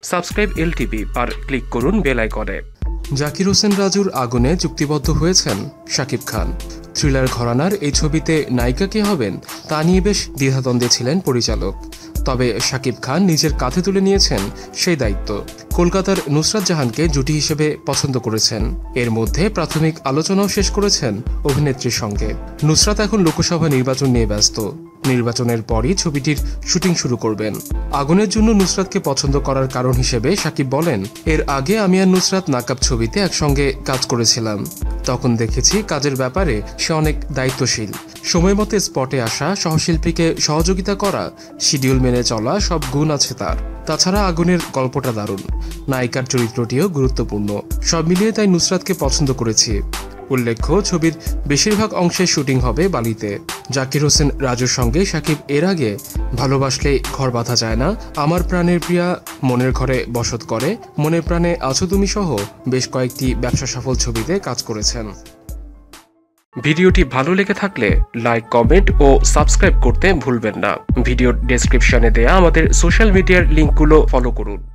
Subscribe LTV আর click করুন bell আইকনে। জাকির হোসেন রাজুর আগুনে চুক্তিবদ্ধ হয়েছেন শাকিব খান। থ্রিলার ঘরানার এই ছবিতে নায়িকা কে হবেন তা নিয়ে বেশ দ্বিধাদ্বন্দ্বে ছিলেন পরিচালক। তবে শাকিব খান নিজের কাঁধে তুলে নিয়েছেন সেই দায়িত্ব। কলকাতার নুসরাত জাহানকে জুটি হিসেবে পছন্দ করেছেন। এর মধ্যে প্রাথমিক আলোচনাও শেষ করেছেন অভিনেত্রীর সঙ্গে। নুসরাত এখন লোকসভা নির্বাচন নিয়ে ব্যস্ত। নির্বাচনের পরই ছবিটির শুটিং শুরু করবেন। আগুনের জন্য নুসরাতকে পছন্দ করার কারণ হিসেবে শাকিব বলেন, এর আগে আমি আর নুসরাত নাকাব ছবিতে একসঙ্গে কাজ করেছিলাম। তখন দেখেছি কাজের ব্যাপারে সে অনেক দায়িত্বশীল। সময় মতো স্পটে আসা, সহশিল্পীকে সহযোগিতা করা, শিডিউল মেনে চলা, সব গুণ আছে তার। তাছাড়া আগুনের গল্পটা দারুণ, নায়িকার চরিত্রটিও গুরুত্বপূর্ণ। সব মিলিয়ে তাই নুসরাতকে পছন্দ করেছি। উল্লেখ্য, ছবির বেশিরভাগ অংশের শুটিং হবে বালিতে। জাকির হোসেন রাজুর সঙ্গে শাকিব এর আগে ভালোবাসলে ঘর বাঁধা যায় না, আমার প্রাণের প্রিয়া, মনের ঘরে বসত করে, মনের প্রাণে আছো তুমি সহ বেশ কয়েকটি ব্যবসা সফল ছবিতে কাজ করেছেন। ভিডিওটি ভালো লেগে থাকলে লাইক, কমেন্ট ও সাবস্ক্রাইব করতে ভুলবেন না। ভিডিওর ডেসক্রিপশনে দেয়া আমাদের সোশ্যাল মিডিয়ার লিঙ্কগুলো ফলো করুন।